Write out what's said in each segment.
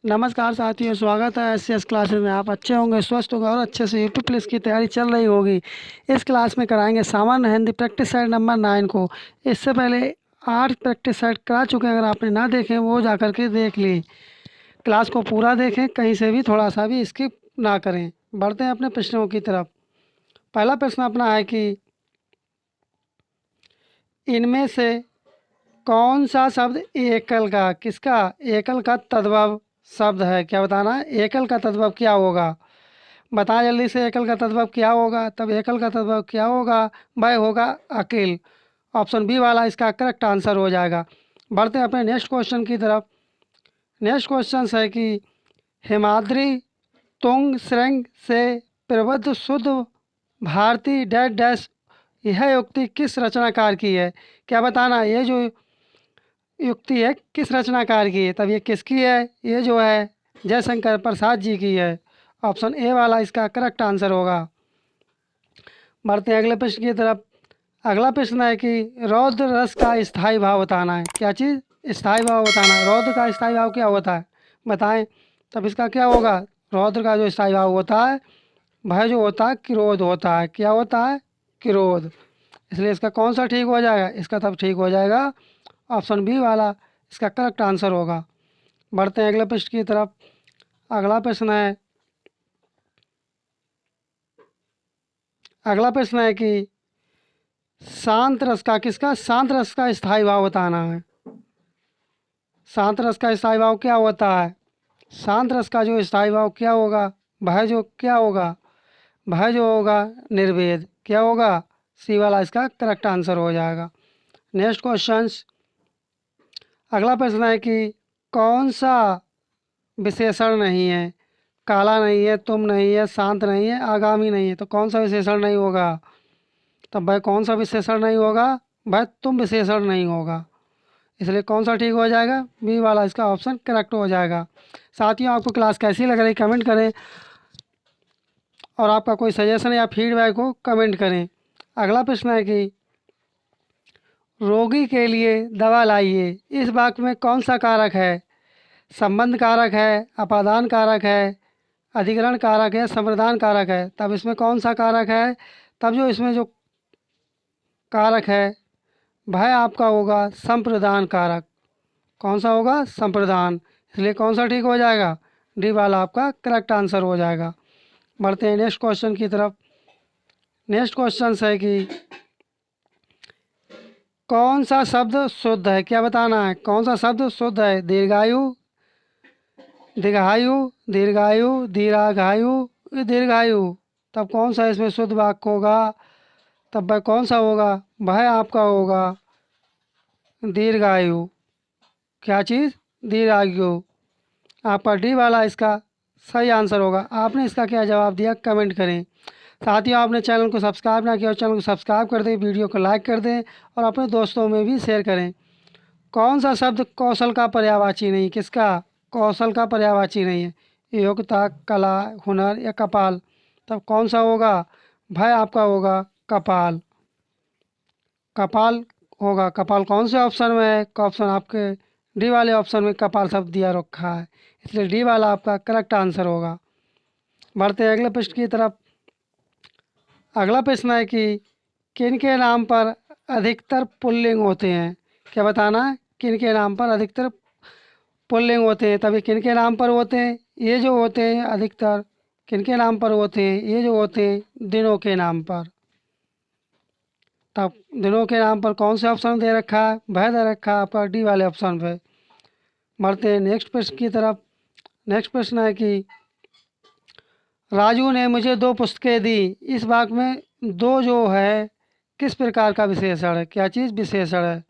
नमस्कार साथियों, स्वागत है एससीएस क्लासेस में। आप अच्छे होंगे, स्वस्थ होंगे और अच्छे से यूट्यूब प्लस की तैयारी चल रही होगी। इस क्लास में कराएंगे सामान्य हिंदी प्रैक्टिस सेट नंबर 9 को। इससे पहले 8 प्रैक्टिस सेट करा चुके हैं। अगर आपने ना देखे वो जा कर के देख लिए। क्लास को पूरा देखें, कहीं से भी थोड़ा सा भी स्किप ना करें। बढ़ते हैं अपने प्रश्नों की तरफ। पहला प्रश्न अपना है कि इनमें से कौन सा शब्द एकल का तद्भव शब्द है? क्या बताना है? एकल का तद्भव क्या होगा? बताएं जल्दी से, एकल का तद्भव क्या होगा? तब एकल का तद्भव क्या होगा? वह होगा अकेल। ऑप्शन बी वाला इसका करेक्ट आंसर हो जाएगा। बढ़ते हैं अपने नेक्स्ट क्वेश्चन की तरफ। नेक्स्ट क्वेश्चन है कि हिमाद्री तुंग श्रृंग से प्रबुद्ध शुद्ध भारती डैश डैश, यह युक्ति किस रचनाकार की है? क्या बताना है? ये जो युक्ति है किस रचनाकार की है? तब ये किसकी है? ये जो है जयशंकर प्रसाद जी की है। ऑप्शन ए वाला इसका करेक्ट आंसर होगा। बढ़ते हैं अगले प्रश्न की तरफ। अगला प्रश्न है कि रौद्र रस का स्थायी भाव बताना है। क्या चीज़? स्थायी भाव बताना है। रौद्र का स्थायी भाव क्या होता है? बताएं। तब इसका क्या होगा? रौद्र का जो स्थायी भाव होता है वह जो होता है क्रोध होता है। क्या होता है? क्रोध। इसलिए इसका कौन सा ठीक हो जाएगा? इसका तब ठीक हो जाएगा ऑप्शन बी वाला, इसका करेक्ट आंसर होगा। बढ़ते हैं अगले प्रश्न की तरफ। अगला प्रश्न है कि शांत रस का स्थायी भाव बताना है। शांत रस का स्थायी भाव क्या होता है? शांत रस का जो स्थायी भाव क्या होगा? वह जो होगा निर्वेद। क्या होगा? सी वाला इसका करेक्ट आंसर हो जाएगा। Next question. अगला प्रश्न है कि कौन सा विशेषण नहीं है? काला नहीं है, तुम नहीं है, शांत नहीं है, आगामी नहीं है। तो कौन सा विशेषण नहीं होगा? तब भाई कौन सा विशेषण नहीं होगा? भाई तुम विशेषण नहीं होगा। इसलिए कौन सा ठीक हो जाएगा? बी वाला इसका ऑप्शन करेक्ट हो जाएगा। साथियों, आपको क्लास कैसी लग रही कमेंट करें, और आपका कोई सजेशन या फीडबैक हो कमेंट करें। अगला प्रश्न है कि रोगी के लिए दवा लाइए, इस वाक्य में कौन सा कारक है? संबंध कारक है, अपादान कारक है, अधिकरण कारक है, संप्रदान कारक है। तब इसमें कौन सा कारक है? तब जो इसमें जो कारक है वह आपका होगा संप्रदान कारक। कौन सा होगा? संप्रदान। इसलिए कौन सा ठीक हो जाएगा? डी वाला आपका करेक्ट आंसर हो जाएगा। बढ़ते हैं नेक्स्ट क्वेश्चन की तरफ। नेक्स्ट क्वेश्चन है कि कौन सा शब्द शुद्ध है? क्या बताना है? कौन सा शब्द शुद्ध है? दीर्घायु, दीर्घायु, दीर्घायु, दीर्घायु, दीर्घायु। तब कौन सा इसमें शुद्ध वाक्य होगा? तब वह कौन सा होगा? वह आपका होगा दीर्घायु। क्या चीज़? दीर्घायु। आपका डी वाला इसका सही आंसर होगा। आपने इसका क्या जवाब दिया कमेंट करें। साथियों, आपने चैनल को सब्सक्राइब ना किया, चैनल को सब्सक्राइब कर दें, वीडियो को लाइक कर दें और अपने दोस्तों में भी शेयर करें। कौन सा शब्द कौशल का पर्यायवाची नहीं? किसका? कौशल का पर्यायवाची नहीं है। योग्यता, कला, हुनर या कपाल। तब कौन सा होगा? भाई आपका होगा कपाल। कपाल होगा। कपाल कौन से ऑप्शन में है? ऑप्शन आपके डी वाले ऑप्शन में कपाल शब्द दिया रखा है, इसलिए डी वाला आपका करेक्ट आंसर होगा। बढ़ते हैं अगले प्रश्न की तरफ। अगला प्रश्न है कि किन के नाम पर अधिकतर पुल्लिंग होते हैं? क्या बताना है? किन के नाम पर अधिकतर पुल्लिंग होते हैं? तभी किन के नाम पर होते हैं? ये जो होते हैं अधिकतर किन के नाम पर होते हैं? ये जो होते हैं दिनों के नाम पर। तब दिनों के नाम पर कौन से ऑप्शन दे रखा है? वह दे रखा है आपका डी वाले ऑप्शन पे। बढ़ते हैं नेक्स्ट प्रश्न की तरफ। नेक्स्ट प्रश्न है कि राजू ने मुझे 2 पुस्तकें दी, इस वाक्य में दो जो है किस प्रकार का विशेषण है? क्या चीज़ विशेषण है?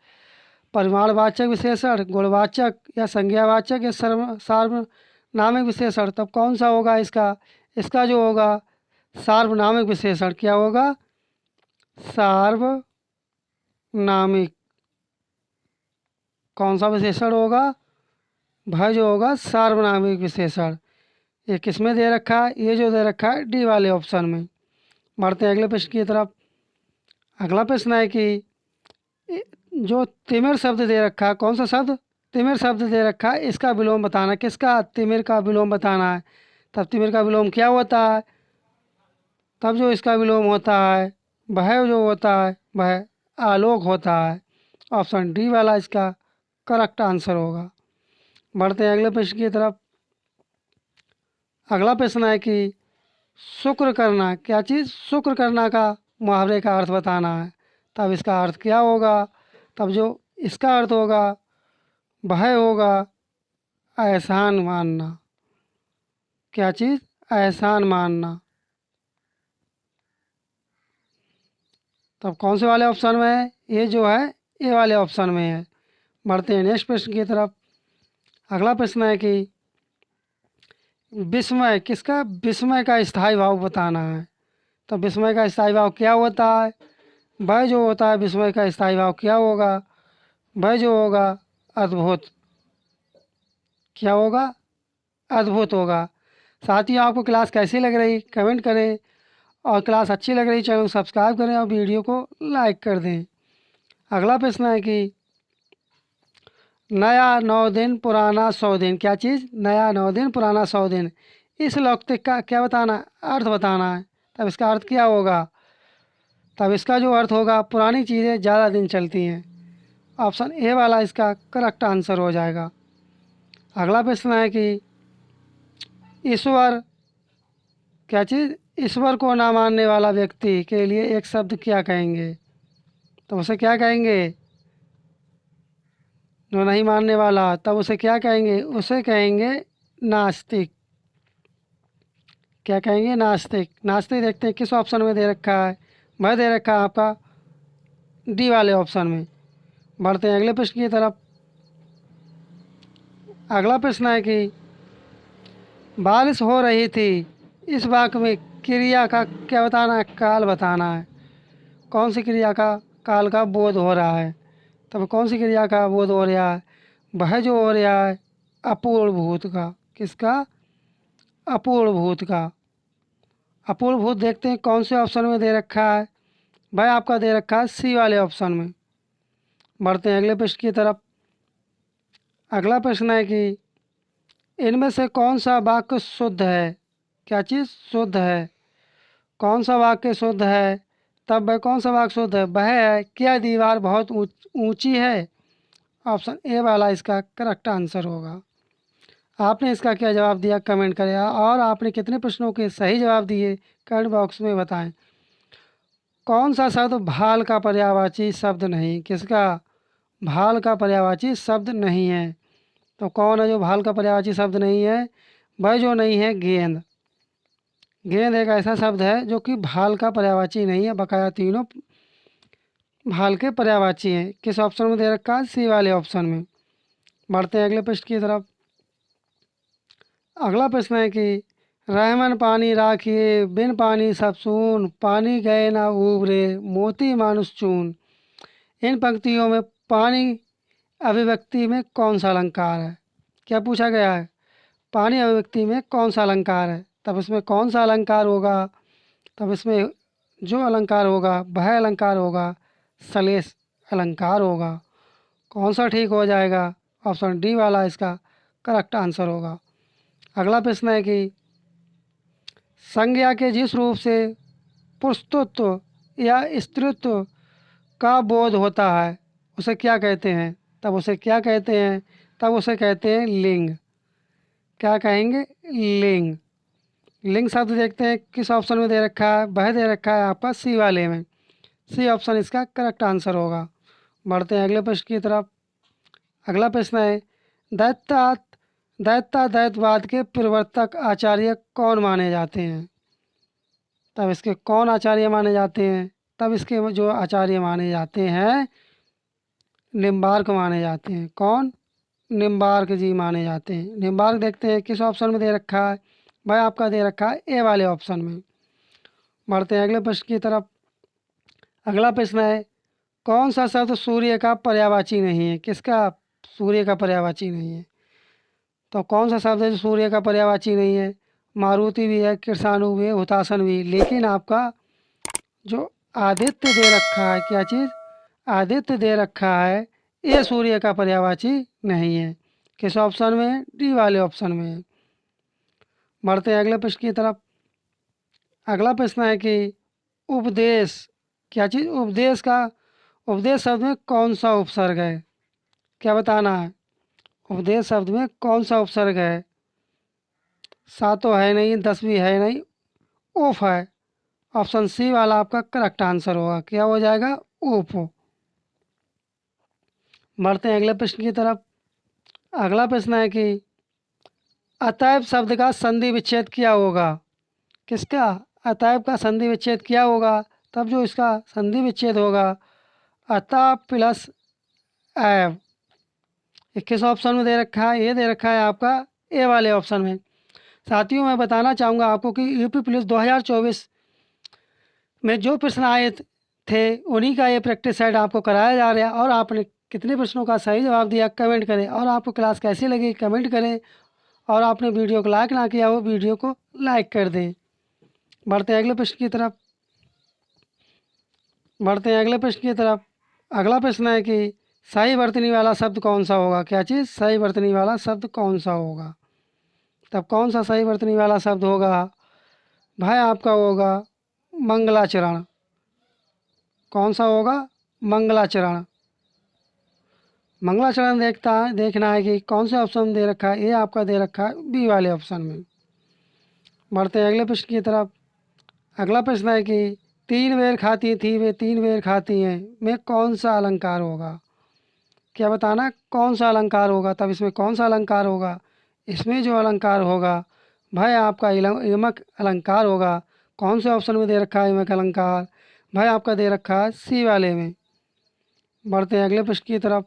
परिमाणवाचक विशेषण, गुणवाचक या संज्ञावाचक या सार्वनामिक विशेषण। तब कौन सा होगा इसका? इसका जो होगा सार्वनामिक विशेषण। क्या होगा? सार्वनामिक। कौन सा विशेषण होगा? वह जो होगा सार्वनामिक विशेषण। ये किस में दे रखा है? ये जो दे रखा है डी वाले ऑप्शन में। बढ़ते हैं अगले प्रश्न की तरफ। अगला प्रश्न है कि जो तिमिर शब्द दे रखा है, कौन सा शब्द? तिमिर शब्द दे रखा है, इसका विलोम बताना। किसका? तिमिर का विलोम बताना है। तब तिमिर का विलोम क्या होता है? तब जो इसका विलोम होता है वह जो होता है वह आलोक होता है। ऑप्शन डी वाला इसका करेक्ट आंसर होगा। बढ़ते हैं अगले प्रश्न की तरफ। अगला प्रश्न है कि शुक्र करना, क्या चीज़? शुक्र करना का मुहावरे का अर्थ बताना है। तब इसका अर्थ क्या होगा? तब जो इसका अर्थ होगा वह होगा एहसान मानना। क्या चीज़? एहसान मानना। तब कौन से वाले ऑप्शन में है? ये जो है ए वाले ऑप्शन में है। बढ़ते हैं नेक्स्ट प्रश्न की तरफ। अगला प्रश्न है कि विस्मय, किसका? विस्मय का स्थायी भाव बताना है। तो विस्मय का स्थायी भाव क्या होता है? वह जो होता है विस्मय का स्थायी भाव क्या होगा? वह जो होगा अद्भुत। क्या होगा? अद्भुत होगा। साथियों, आपको क्लास कैसी लग रही कमेंट करें, और क्लास अच्छी लग रही चैनल को सब्सक्राइब करें और वीडियो को लाइक कर दें। अगला प्रश्न है कि नया 9 दिन पुराना 100 दिन, क्या चीज़? नया 9 दिन पुराना 100 दिन। इस लौकिक का क्या बताना? अर्थ बताना है। तब इसका अर्थ क्या होगा? तब इसका जो अर्थ होगा पुरानी चीज़ें ज़्यादा दिन चलती हैं। ऑप्शन ए वाला इसका करेक्ट आंसर हो जाएगा। अगला प्रश्न है कि ईश्वर, क्या चीज़? ईश्वर को ना मानने वाला व्यक्ति के लिए एक शब्द क्या कहेंगे? तो उसे क्या कहेंगे? जो नहीं मानने वाला, तब उसे क्या कहेंगे? उसे कहेंगे नास्तिक। क्या कहेंगे? नास्तिक। नास्तिक देखते हैं किस ऑप्शन में दे रखा है। वह दे रखा है आपका डी वाले ऑप्शन में। बढ़ते हैं अगले प्रश्न की तरफ। अगला प्रश्न है कि बारिश हो रही थी, इस वाक्य में क्रिया का क्या बताना है? काल बताना है। कौन सी क्रिया का काल का बोध हो रहा है? तब कौन सी क्रिया का बोध हो रहा है? वह जो हो रहा है अपूर्ण भूत का। किसका? अपूर्ण भूत का। अपूर्ण भूत देखते हैं कौन से ऑप्शन में दे रखा है। वह आपका दे रखा है सी वाले ऑप्शन में। बढ़ते हैं अगले प्रश्न की तरफ। अगला प्रश्न है कि इनमें से कौन सा वाक्य शुद्ध है? क्या चीज़ शुद्ध है? कौन सा वाक्य शुद्ध है? तब वह कौन सा वाक्य शुद्ध है? वह है क्या दीवार बहुत ऊंची है। ऑप्शन ए वाला इसका करेक्ट आंसर होगा। आपने इसका क्या जवाब दिया कमेंट करें, और आपने कितने प्रश्नों के सही जवाब दिए कमेंट बॉक्स में बताएं। कौन सा शब्द भाल का पर्यायवाची शब्द नहीं? किसका? भाल का पर्यायवाची शब्द नहीं है। तो कौन है जो भाल का पर्यायवाची शब्द नहीं है? वह जो नहीं है गेंद। गेंद एक ऐसा शब्द है जो कि भाल का पर्यायवाची नहीं है। बकाया तीनों भाल के पर्यायवाची हैं। किस ऑप्शन में दे रखा है? सी वाले ऑप्शन में। बढ़ते हैं अगले प्रश्न की तरफ। अगला प्रश्न है कि रहमन पानी राखिए बिन पानी सब सून, पानी गए ना उबरे मोती मानुष चून। इन पंक्तियों में पानी अभिव्यक्ति में कौन सा अलंकार है? क्या पूछा गया है? पानी अभिव्यक्ति में कौन सा अलंकार है? तब इसमें कौन सा अलंकार होगा? तब इसमें जो अलंकार होगा वह अलंकार होगा सलेश अलंकार होगा। कौन सा ठीक हो जाएगा? ऑप्शन डी वाला इसका करेक्ट आंसर होगा। अगला प्रश्न है कि संज्ञा के जिस रूप से पुरुषत्व या स्त्रीत्व का बोध होता है उसे क्या कहते हैं? तब उसे क्या कहते हैं? तब उसे कहते हैं लिंग। क्या कहेंगे? लिंग। लिंग शब्द देखते हैं किस ऑप्शन में दे रखा है। वह दे रखा है आपका सी वाले में। सी ऑप्शन इसका करेक्ट आंसर होगा। बढ़ते हैं अगले प्रश्न की तरफ। अगला प्रश्न है दैत्यवाद के प्रवर्तक आचार्य कौन माने जाते हैं? तब इसके कौन आचार्य माने जाते हैं? तब इसके जो आचार्य माने जाते हैं निम्बार्क माने जाते हैं। कौन? निम्बार्क जी माने जाते हैं। निम्बार्क देखते हैं किस ऑप्शन में दे रखा है। वह आपका दे रखा है ए वाले ऑप्शन में। बढ़ते हैं अगले प्रश्न की तरफ। अगला प्रश्न है कौन सा शब्द सूर्य का पर्यायवाची नहीं है? किसका? सूर्य का पर्यायवाची नहीं है। तो कौन सा शब्द है जो सूर्य का पर्यायवाची नहीं है? मारुति भी है, कृषाणु भी है, हुतासन भी, लेकिन आपका जो आदित्य दे रखा है, क्या चीज़? आदित्य दे रखा है, ये सूर्य का पर्यायवाची नहीं है। किस ऑप्शन में है? डी वाले ऑप्शन में है। बढ़ते हैं अगले प्रश्न की तरफ। अगला प्रश्न है कि उपदेश, क्या चीज़? उपदेश शब्द में कौन सा उपसर्ग है? क्या बताना है? उपदेश शब्द में कौन सा उपसर्ग है? 7 तो है नहीं, 10 भी है नहीं, उफ है। ऑप्शन सी वाला आपका करेक्ट आंसर होगा। क्या हो जाएगा? उफ। बढ़ते हैं अगले प्रश्न की तरफ। अगला प्रश्न है कि अतएव शब्द का संधि विच्छेद क्या होगा? किसका? अतएव का संधि विच्छेद क्या होगा? तब जो इसका संधि विच्छेद होगा, अतः प्लस एव। ये किस ऑप्शन में दे रखा है? ये दे रखा है आपका ए वाले ऑप्शन में। साथियों, मैं बताना चाहूँगा आपको कि यूपी पुलिस 2024 में जो प्रश्न आए थे उन्हीं का ये प्रैक्टिस सेट आपको कराया जा रहा है। और आपने कितने प्रश्नों का सही जवाब दिया कमेंट करें, और आपको क्लास कैसी लगी कमेंट करें, और आपने वीडियो को लाइक ना किया हो वीडियो को लाइक कर दें। बढ़ते हैं अगले प्रश्न की तरफ। अगला प्रश्न है कि सही वर्तनी वाला शब्द कौन सा होगा? क्या चीज़? सही वर्तनी वाला शब्द कौन सा होगा? तब कौन सा सही वर्तनी वाला शब्द होगा? भाई आपका होगा मंगलाचरण। कौन सा होगा? मंगलाचरण। मंगलाचरण देखना है कि कौन सा ऑप्शन दे रखा है। ये आपका दे रखा है बी वाले ऑप्शन में। बढ़ते हैं अगले प्रश्न की तरफ। अगला प्रश्न है कि 3 बेर खाती थी वे 3 बेर खाती हैं में कौन सा अलंकार होगा? क्या बताना? कौन सा अलंकार होगा? तब इसमें कौन सा अलंकार होगा? इसमें जो अलंकार होगा भाई आपका यमक अलंकार होगा। कौन से ऑप्शन में दे रखा है यमक अलंकार? भाई आपका दे रखा है सी वाले में। बढ़ते हैं अगले प्रश्न की तरफ।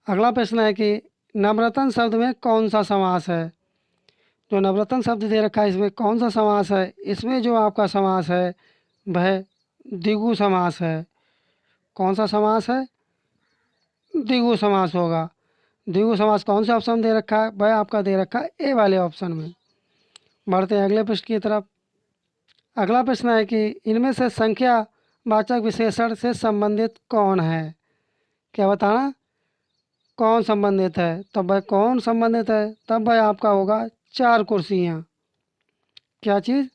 अगला प्रश्न है कि नवरत्न शब्द में कौन सा समास है? जो नवरत्न शब्द दे रखा है इसमें कौन सा समास है? इसमें जो आपका समास है वह द्विगु समास है। कौन सा समास है? द्विगु समास होगा। द्विगु समास कौन से ऑप्शन दे रखा है? वह आपका दे रखा है ए वाले ऑप्शन में। बढ़ते हैं अगले प्रश्न की तरफ। अगला प्रश्न है कि इनमें से संख्या वाचक विशेषण से संबंधित कौन है? क्या बताना? कौन संबंधित है? तब वह कौन संबंधित है? तब वह आपका होगा 4 कुर्सियाँ। क्या चीज़?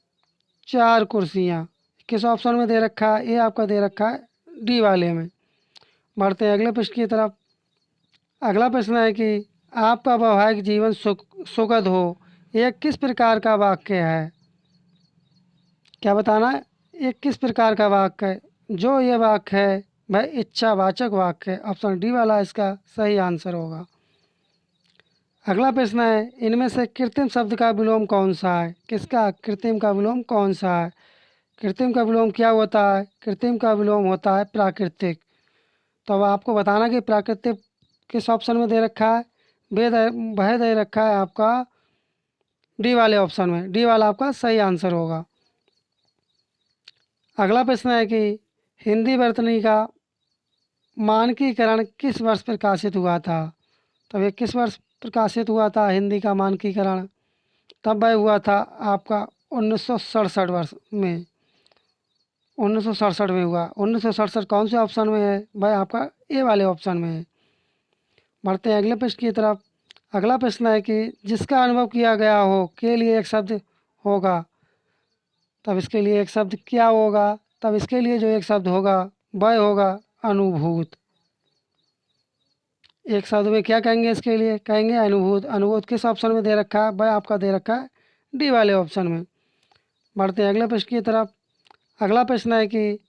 4 कुर्सियाँ। किस ऑप्शन में दे रखा है? ये आपका दे रखा है डी वाले में। बढ़ते हैं अगले प्रश्न की तरफ। अगला प्रश्न है कि आपका वैवाहिक जीवन सुखद हो, यह किस प्रकार का वाक्य है? क्या बताना है? ये किस प्रकार का वाक्य है? जो ये वाक्य है वह इच्छावाचक वाक्य है। ऑप्शन डी वाला इसका सही आंसर होगा। अगला प्रश्न है इनमें से कृत्रिम शब्द का विलोम कौन सा है? किसका? कृत्रिम का विलोम कौन सा है? कृत्रिम का विलोम क्या होता है? कृत्रिम का विलोम होता है प्राकृतिक। तो अब आपको बताना कि प्राकृतिक किस ऑप्शन में दे रखा है? वह दे रखा है आपका डी वाले ऑप्शन में। डी वाला आपका सही आंसर होगा। अगला प्रश्न है कि हिंदी वर्तनी का मानकीकरण किस वर्ष प्रकाशित हुआ था? तब ये किस वर्ष प्रकाशित हुआ था हिंदी का मानकीकरण? तब वह हुआ था आपका 1967 वर्ष में। 1967 में हुआ। 1967 कौन से ऑप्शन में है? वह आपका ए वाले ऑप्शन में है। बढ़ते हैं अगले प्रश्न की तरफ। अगला प्रश्न है कि जिसका अनुभव किया गया हो के लिए एक शब्द होगा। तब इसके लिए एक शब्द क्या होगा? तब इसके लिए जो एक शब्द होगा वह होगा अनुभूत। एक शब्द में क्या कहेंगे? इसके लिए कहेंगे अनुभूत। अनुभूत किस ऑप्शन में दे रखा है? वह आपका दे रखा है डी वाले ऑप्शन में। बढ़ते हैं अगले प्रश्न की तरफ। अगला प्रश्न है कि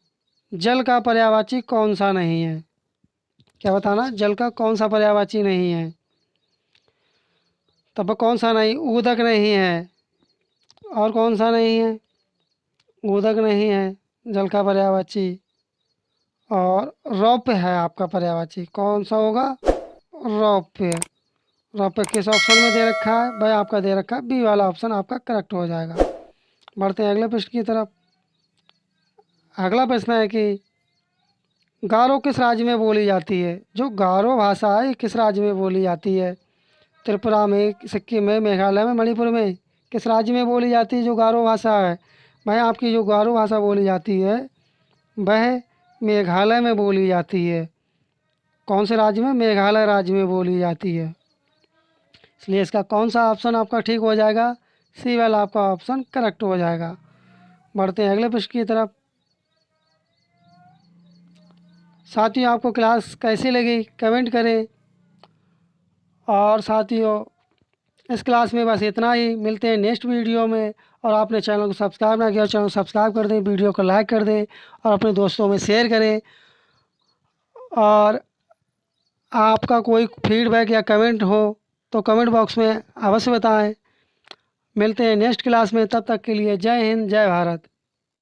जल का पर्यायवाची कौन सा नहीं है? क्या बताना? जल का कौन सा पर्यायवाची नहीं है? तब कौन सा नहीं? ऊदक नहीं है। और कौन सा नहीं है? ऊदक नहीं है जल का पर्यायवाची। और रौप्य है आपका पर्यायवाची। कौन सा होगा? रौप्य। रौप्य किस ऑप्शन में दे रखा है? भाई आपका दे रखा है बी वाला ऑप्शन आपका करेक्ट हो जाएगा। बढ़ते हैं अगले प्रश्न की तरफ। अगला प्रश्न है कि गारो किस राज्य में बोली जाती है? जो गारो भाषा है किस राज्य में बोली जाती है? त्रिपुरा में, सिक्किम में, मेघालय में, मणिपुर में? किस राज्य में बोली जाती है जो गारो भाषा है? भाई आपकी जो गारो भाषा बोली जाती है वह मेघालय में बोली जाती है। कौन से राज्य में? मेघालय राज्य में बोली जाती है। इसलिए इसका कौन सा ऑप्शन आपका ठीक हो जाएगा? सी वाला आपका ऑप्शन करेक्ट हो जाएगा। बढ़ते हैं अगले प्रश्न की तरफ। साथियों, आपको क्लास कैसी लगी कमेंट करें। और साथियों, इस क्लास में बस इतना ही। मिलते हैं नेक्स्ट वीडियो में। और आपने चैनल को सब्सक्राइब ना किया, चैनल को सब्सक्राइब कर दें, वीडियो को लाइक कर दें और अपने दोस्तों में शेयर करें। और आपका कोई फीडबैक या कमेंट हो तो कमेंट बॉक्स में अवश्य बताएं। मिलते हैं नेक्स्ट क्लास में, तब तक के लिए जय हिंद, जय भारत।